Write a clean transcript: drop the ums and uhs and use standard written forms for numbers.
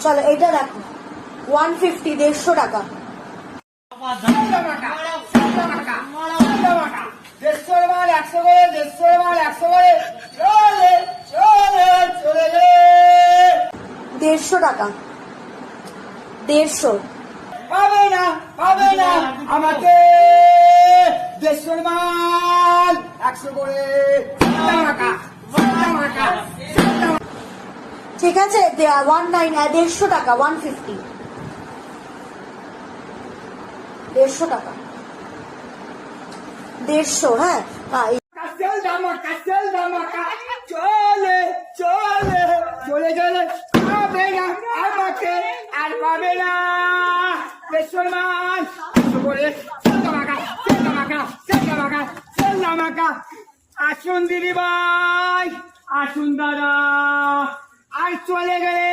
চলো এটা দেখো 150, 150 টাকা। দেড়শোর মাল 100 করে, 150 মাল 100 করে, চলে চলে চলে গে। 150 টাকা, 150। পাবে না আমাকে, 150 মাল 100 করে, টাকা টাকা। ঠিক আছে 150 টাকা, 150, 150 টাকা, 150। হ্যাঁ কাসেল ধামাকা, চলে চলে চলে গেলে পাবে না আমাকে, আর পাবে না। 150 মাল 100 করে, ধামাকা। আসুন দিদি ভাই, আসুন দাদা, আর চলে গেলে